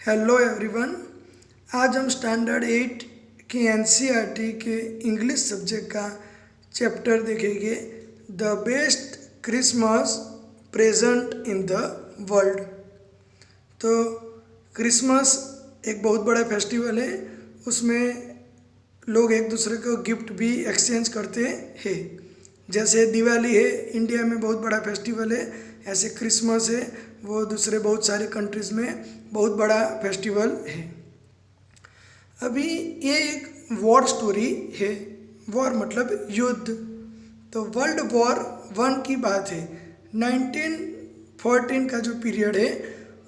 Hello everyone. आज हम standard 8 के एनसीईआरटी के इंग्लिश सब्जेक्ट का चैप्टर देखेंगे, the best Christmas present in the world. तो क्रिसमस एक बहुत बड़ा फेस्टिवल है, उसमें लोग एक दूसरे को गिफ्ट भी एक्सचेंज करते हैं। जैसे दिवाली है, इंडिया में बहुत बड़ा फेस्टिवल है, ऐसे क्रिसमस है, वो दूसरे बहुत सारे कंट्रीज़ में बहुत बड़ा फेस्टिवल है। अभी ये एक वॉर स्टोरी है, वॉर मतलब युद्ध। तो वर्ल्ड वॉर 1 की बात है, 1914 का जो पीरियड है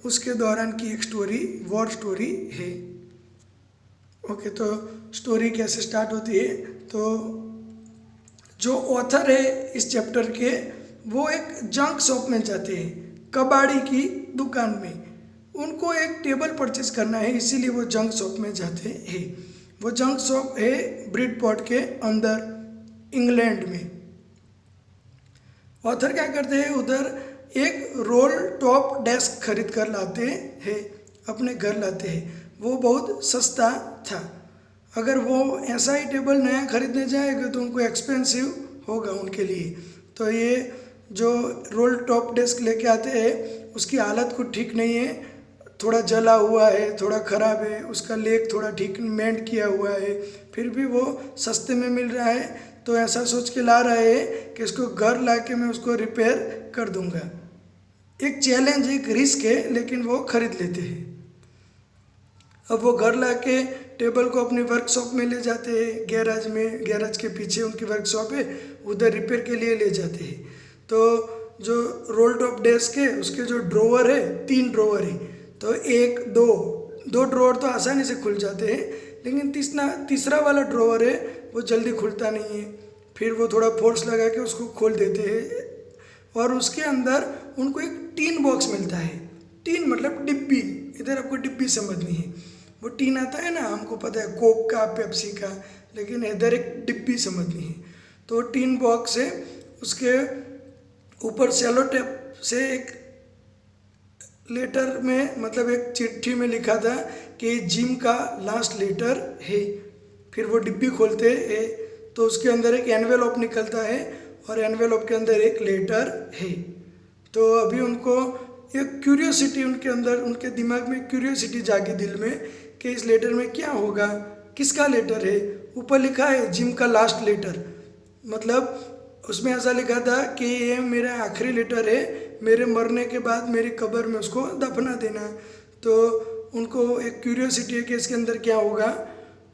उसके दौरान की एक स्टोरी, वॉर स्टोरी है। ओके, तो स्टोरी कैसे स्टार्ट होती है? तो जो ऑथर है इस चैप्टर के, वो एक जंक शॉप में जाते हैं, कबाड़ी की दुकान में। उनको एक टेबल परचेज करना है, इसीलिए वो जंक शॉप में जाते हैं। वो जंक शॉप है ब्रिडपोर्ट के अंदर, इंग्लैंड में। ऑथर क्या करते हैं, उधर एक रोल टॉप डेस्क खरीद कर लाते हैं, अपने घर लाते हैं। वो बहुत सस्ता था। अगर वो ऐसा ही टेबल नया खरीदने जाएगा तो उनको एक्सपेंसिव होगा उनके लिए। तो ये जो रोल टॉप डेस्क लेके आते हैं उसकी हालत कुछ ठीक नहीं है, थोड़ा जला हुआ है, थोड़ा ख़राब है, उसका लेग थोड़ा ठीक मेंट किया हुआ है, फिर भी वो सस्ते में मिल रहा है। तो ऐसा सोच के ला रहे हैं कि इसको घर ला के मैं उसको रिपेयर कर दूंगा। एक चैलेंज, एक रिस्क है, लेकिन वो खरीद लेते हैं। अब वो घर ला के टेबल को अपनी वर्कशॉप में ले जाते हैं, गैराज में, गैराज के पीछे उनकी वर्कशॉप है, उधर रिपेयर के लिए ले जाते हैं। तो जो रोल टॉप डेस्क है उसके जो ड्रॉवर है, 3 ड्रॉवर है, तो 1 2 ड्रॉवर तो आसानी से खुल जाते हैं, लेकिन तीसरा वाला ड्रॉवर है वो जल्दी खुलता नहीं है। फिर वो थोड़ा फोर्स लगा के उसको खोल देते हैं और उसके अंदर उनको एक टीन बॉक्स मिलता है। टीन मतलब डिब्बी, इधर आपको डिब्बी समझनी है। वो टीन आता है ना, हमको पता है कोक का, पेप्सी का, लेकिन इधर एक डिब्बी समझनी है। तो टीन बॉक्स है, उसके ऊपर सेलो टेप से एक लेटर में, मतलब एक चिट्ठी में लिखा था कि जिम का लास्ट लेटर है। फिर वो डिब्बी खोलते हैं तो उसके अंदर एक एनवेलप निकलता है और एनवेलप के अंदर एक लेटर है। तो अभी उनको एक क्यूरियोसिटी, उनके अंदर, उनके दिमाग में क्यूरियोसिटी जागी दिल में कि इस लेटर में क्या होगा, किसका लेटर है। ऊपर लिखा है जिम का लास्ट लेटर, मतलब उसमें ऐसा लिखा था कि ये मेरा आखिरी लेटर है, मेरे मरने के बाद मेरी कब्र में उसको दफना देना। तो उनको एक क्यूरियोसिटी है कि इसके अंदर क्या होगा।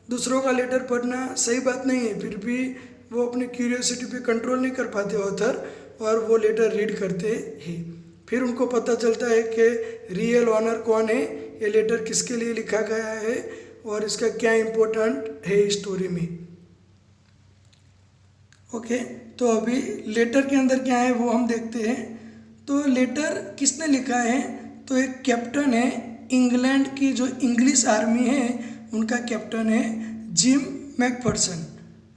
दूसरों का लेटर पढ़ना सही बात नहीं है, फिर भी वो अपनी क्यूरियोसिटी पे कंट्रोल नहीं कर पाते ऑथर, और वो लेटर रीड करते हैं। फिर उनको पता चलता है कि रियल ऑनर कौन है, ये लेटर किसके लिए लिखा गया है और इसका क्या इम्पोर्टेंट है स्टोरी में। ओके, तो अभी लेटर के अंदर क्या है वो हम देखते हैं। तो लेटर किसने लिखा है? तो एक कैप्टन है, इंग्लैंड की जो इंग्लिश आर्मी है उनका कैप्टन है जिम मैकफर्सन।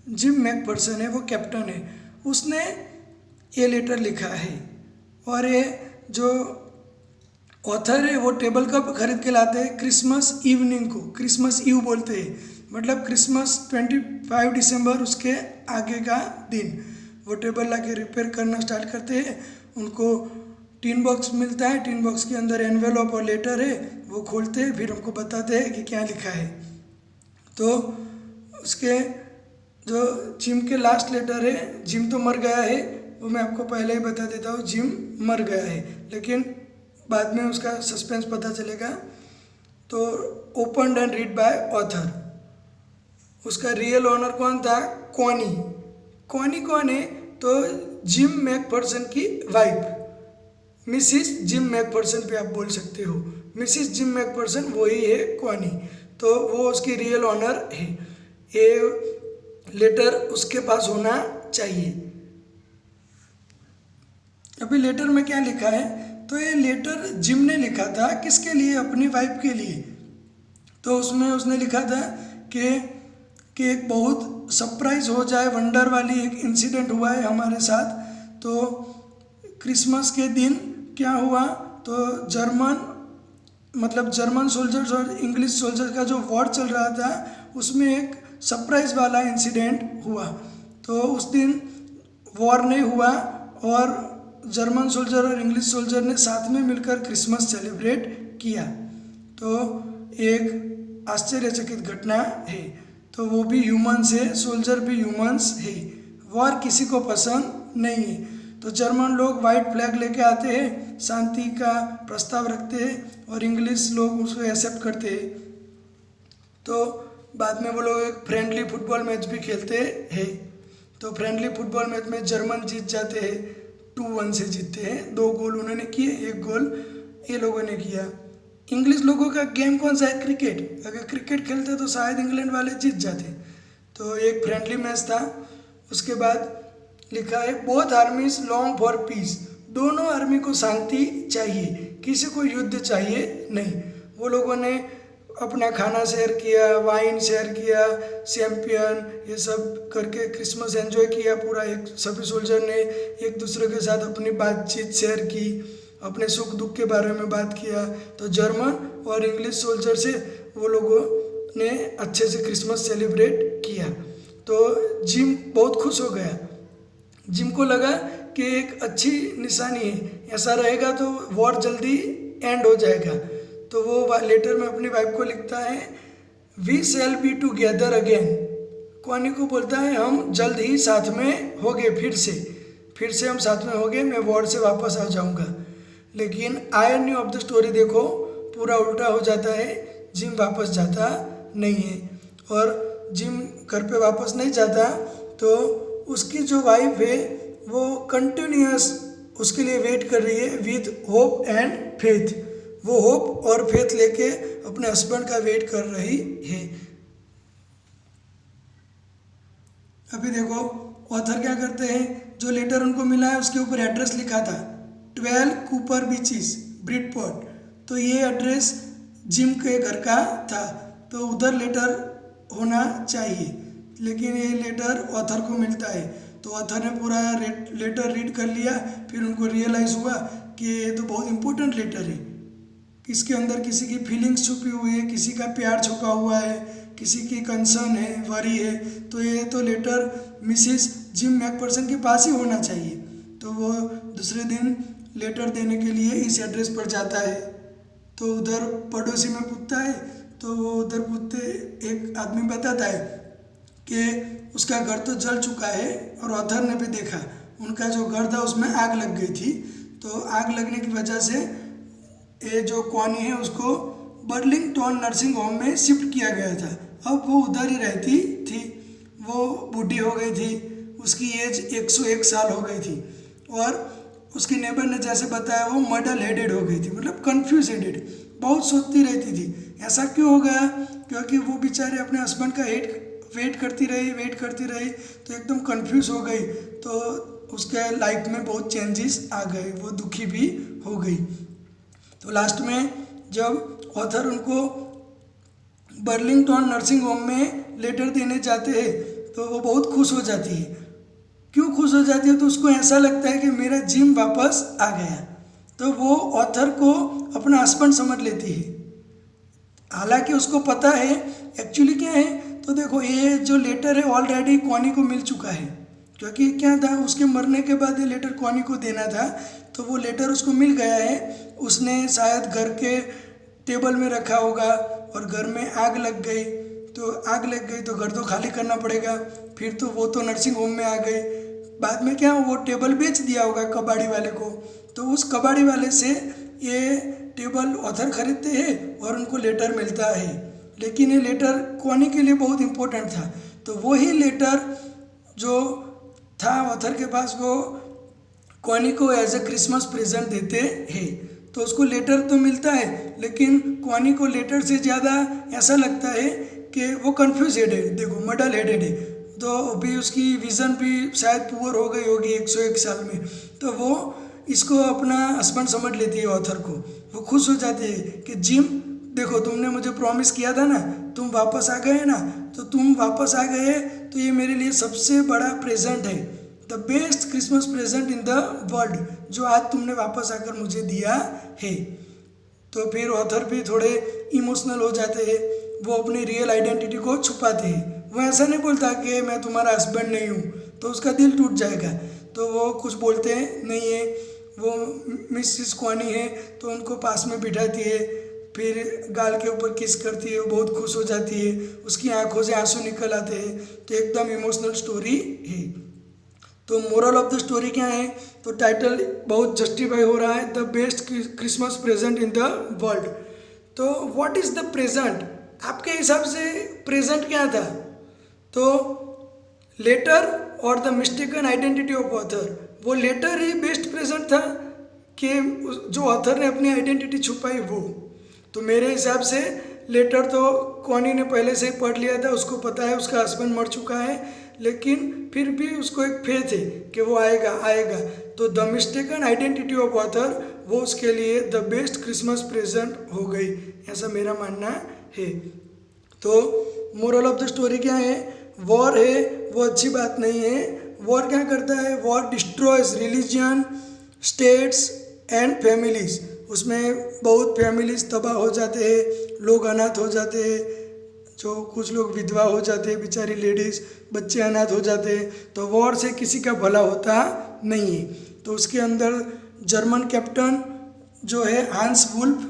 जिम मैकफर्सन है वो कैप्टन है, उसने ये लेटर लिखा है। और ये जो ऑथर है वो टेबल कप खरीद के लाते हैं क्रिसमस इवनिंग को, क्रिसमस ईव बोलते हैं, मतलब क्रिसमस 25 दिसंबर उसके आगे का दिन। वो टेबल ला के रिपेयर करना स्टार्ट करते हैं। उनको टीन बॉक्स मिलता है, टीन बॉक्स के अंदर एनवेलप और लेटर है, वो खोलते हैं, फिर हमको बताते हैं कि क्या लिखा है। तो उसके जो जिम के लास्ट लेटर है, जिम तो मर गया है, वो मैं आपको पहले ही बता देता हूँ, जिम मर गया है, लेकिन बाद में उसका सस्पेंस पता चलेगा। तो open and read by author. उसका रियल ऑनर कौन था? कॉनी। कॉनी कौन है? तो जिम मैकफर्सन की वाइफ, मिसिस जिम मैकफर्सन पे आप बोल सकते हो, मिसिस जिम मैकफर्सन वही है कॉनी। तो वो उसकी रियल ऑनर है, ये लेटर उसके पास होना चाहिए। अभी लेटर में क्या लिखा है? तो ये लेटर जिम ने लिखा था, किसके लिए? अपनी वाइफ के लिए। तो उसमें उसने लिखा था कि एक बहुत सरप्राइज हो जाए, वंडर वाली एक इंसिडेंट हुआ है हमारे साथ। तो क्रिसमस के दिन क्या हुआ? तो जर्मन मतलब जर्मन सोल्जर्स और इंग्लिश सोल्जर्स का जो वॉर चल रहा था उसमें एक सरप्राइज वाला इंसिडेंट हुआ। तो उस दिन वॉर नहीं हुआ और जर्मन सोल्जर और इंग्लिश सोल्जर ने साथ में मिलकर क्रिसमस सेलिब्रेट किया। तो एक आश्चर्यचकित घटना है। तो वो भी ह्यूमंस है, सोल्जर भी ह्यूमंस है। वॉर किसी को पसंद नहीं है। तो जर्मन लोग वाइट फ्लैग लेके आते हैं, शांति का प्रस्ताव रखते हैं और इंग्लिश लोग उसको एक्सेप्ट करते हैं। तो बाद में वो लोग एक फ्रेंडली फुटबॉल मैच भी खेलते हैं। तो फ्रेंडली फुटबॉल मैच में जर्मन जीत जाते हैं, 2-1 से जीतते हैं। 2 गोल उन्होंने किए, 1 गोल ये लोगों ने किया। इंग्लिश लोगों का गेम कौन सा है? क्रिकेट। अगर क्रिकेट खेलते तो शायद इंग्लैंड वाले जीत जाते। तो एक फ्रेंडली मैच था। उसके बाद लिखा है बोथ आर्मीज लॉन्ग फॉर पीस। दोनों आर्मी को शांति चाहिए, किसी को युद्ध चाहिए नहीं। वो लोगों ने अपना खाना शेयर किया, वाइन शेयर किया, चैम्पियन ये सब करके क्रिसमस एंजॉय किया पूरा। एक सभी सोल्जर ने एक दूसरे के साथ अपनी बातचीत शेयर की, अपने सुख दुख के बारे में बात किया। तो जर्मन और इंग्लिश सोल्जर से वो लोगों ने अच्छे से क्रिसमस सेलिब्रेट किया। तो जिम बहुत खुश हो गया। जिम को लगा कि एक अच्छी निशानी है, ऐसा रहेगा तो वॉर जल्दी एंड हो जाएगा। तो वो लेटर में अपनी वाइफ को लिखता है we shall be together again. Connie को बोलता है हम जल्द ही साथ में होंगे, फिर से हम साथ में होंगे, मैं वॉर से वापस आ जाऊंगा। लेकिन आयरनी ऑफ द स्टोरी देखो, पूरा उल्टा हो जाता है। जिम वापस जाता नहीं है और जिम घर पे वापस नहीं जाता। तो उसकी जो वाइफ है वो कंटिन्यूअस उसके लिए वेट कर रही है विद होप एंड फेथ। वो होप और फेथ लेके अपने हस्बैंड का वेट कर रही है। अभी देखो ऑथर क्या करते हैं, जो लेटर उनको मिला है उसके ऊपर एड्रेस लिखा था 12 कूपर बीचेस ब्रिडपोर्ट। तो ये एड्रेस जिम के घर का था, तो उधर लेटर होना चाहिए। लेकिन ये लेटर ऑथर को मिलता है। तो ऑथर ने पूरा लेटर रीड कर लिया। फिर उनको रियलाइज़ हुआ कि ये तो बहुत इम्पोर्टेंट लेटर है। इसके अंदर किसी की फीलिंग्स छुपी हुई है, किसी का प्यार छुपा हुआ है, किसी की कंसर्न है, वरी है। तो ये तो लेटर मिसिस जिम मैकफर्सन के पास ही होना चाहिए। तो वो दूसरे दिन लेटर देने के लिए इस एड्रेस पर जाता है। तो उधर पड़ोसी में पूछता है। तो वो उधर पूछते एक आदमी बताता है कि उसका घर तो जल चुका है और ऑथर ने भी देखा उनका जो घर था उसमें आग लग गई थी। तो आग लगने की वजह से ये जो कॉनी है उसको बर्लिंगटन नर्सिंग होम में शिफ्ट किया गया था। अब वो उधर ही रहती थी। वो बूढ़ी हो गई थी, उसकी एज 101 साल हो गई थी और उसके नेबर ने जैसे बताया वो मडल हेडेड हो गई थी, मतलब कन्फ्यूज हेडेड, बहुत सोचती रहती थी। ऐसा क्यों हो गया? क्योंकि वो बेचारे अपने हस्बैंड का वेट करती रही तो एकदम कंफ्यूज हो गई। तो उसके लाइफ में बहुत चेंजेस आ गए, वो दुखी भी हो गई। तो लास्ट में जब ऑथर उनको बर्लिंगटन नर्सिंग होम में लेटर देने जाते हैं तो वो बहुत खुश हो जाती है। क्यों खुश हो जाती है? तो उसको ऐसा लगता है कि मेरा जिम वापस आ गया। तो वो ऑथर को अपना हस्बैंड समझ लेती है। हालांकि उसको पता है एक्चुअली क्या है। तो देखो ये जो लेटर है ऑलरेडी कॉनी को मिल चुका है, क्योंकि क्या था उसके मरने के बाद ये लेटर कॉनी को देना था। तो वो लेटर उसको मिल गया है। उसने शायद घर के टेबल में रखा होगा और घर में आग लग गई। तो आग लग गई तो घर तो खाली करना पड़ेगा। फिर तो वो तो नर्सिंग होम में आ गई। बाद में क्या वो टेबल बेच दिया होगा कबाड़ी वाले को। तो उस कबाड़ी वाले से ये टेबल ऑथर खरीदते हैं और उनको लेटर मिलता है। लेकिन ये लेटर कॉनी के लिए बहुत इम्पोर्टेंट था। तो वही लेटर जो था ऑथर के पास वो कॉनी को एज ए क्रिसमस प्रेजेंट देते हैं। तो उसको लेटर तो मिलता है, लेकिन कॉनी को लेटर से ज़्यादा ऐसा लगता है कि वो कंफ्यूज हेडेड है। देखो मडल हेडेड है, तो अभी उसकी विज़न भी शायद पुअर हो गई होगी 101 साल में। तो वो इसको अपना हस्बैंड समझ लेती है ऑथर को। वो खुश हो जाती है कि जिम देखो तुमने मुझे प्रॉमिस किया था ना, तुम वापस आ गए ना। तो तुम वापस आ गए तो ये मेरे लिए सबसे बड़ा प्रेजेंट है, the best Christmas present in the world, जो आज तुमने वापस आकर मुझे दिया है। तो फिर ऑथर भी थोड़े इमोशनल हो जाते हैं, वो अपनी रियल आइडेंटिटी को छुपाते हैं। वो ऐसा नहीं बोलता कि मैं तुम्हारा हस्बैंड नहीं हूँ, तो उसका दिल टूट जाएगा। तो वो कुछ बोलते हैं नहीं है, वो मिसिस क्वानी है तो उनको पास में बिठाती है, फिर गाल के ऊपर किस करती है, वो बहुत खुश हो जाती है, उसकी आंखों से आंसू निकल आते हैं। तो एकदम इमोशनल स्टोरी है। तो मोरल ऑफ द स्टोरी क्या है? तो टाइटल बहुत जस्टिफाई हो रहा है, the best Christmas present in the world. तो व्हाट इज़ द प्रेजेंट? आपके हिसाब से प्रेजेंट क्या था? तो लेटर और the mistaken identity of author, वो लेटर ही बेस्ट प्रेजेंट था कि जो ऑथर ने अपनी आइडेंटिटी छुपाई वो? तो मेरे हिसाब से लेटर तो कॉनी ने पहले से ही पढ़ लिया था, उसको पता है उसका हस्बैंड मर चुका है, लेकिन फिर भी उसको एक फेथ है कि वो आएगा आएगा। तो the mistaken identity of author वो उसके लिए द बेस्ट क्रिसमस प्रेजेंट हो गई, ऐसा मेरा मानना है। तो मोरल ऑफ द स्टोरी क्या है? वॉर है वो अच्छी बात नहीं है। वॉर क्या करता है? War destroys religion, states and families. उसमें बहुत फैमिलीज तबाह हो जाते हैं, लोग अनाथ हो जाते हैं, जो कुछ लोग विधवा हो जाते हैं, बेचारी लेडीज़, बच्चे अनाथ हो जाते हैं। तो वॉर से किसी का भला होता नहीं है। तो उसके अंदर जर्मन कैप्टन जो है हांस वुल्फ,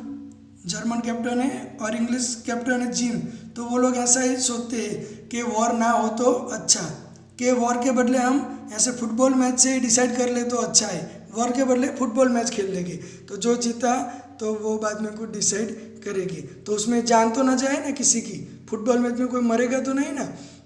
जर्मन कैप्टन है, और इंग्लिश कैप्टन है जिम। तो वो लोग ऐसा ही सोचते हैं कि वॉर ना हो तो अच्छा, कि वॉर के बदले हम ऐसे फुटबॉल मैच से ही डिसाइड कर ले तो अच्छा है, वॉर के बदले फुटबॉल मैच खेल लेंगे, तो जो जीता तो वो बाद में कुछ डिसाइड करेगी। तो उसमें जान तो ना जाए ना किसी की, फुटबॉल मैच में कोई मरेगा तो नहीं ना।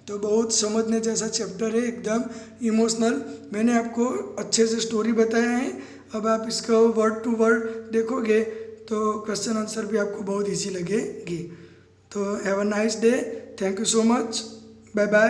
तो बहुत समझने जैसा चैप्टर है, एकदम इमोशनल। मैंने आपको अच्छे से स्टोरी बताया है। अब आप इसका वर्ड टू वर्ड देखोगे तो क्वेश्चन आंसर भी आपको बहुत ईजी लगेगी। तो have a nice day, thank you so much, bye bye.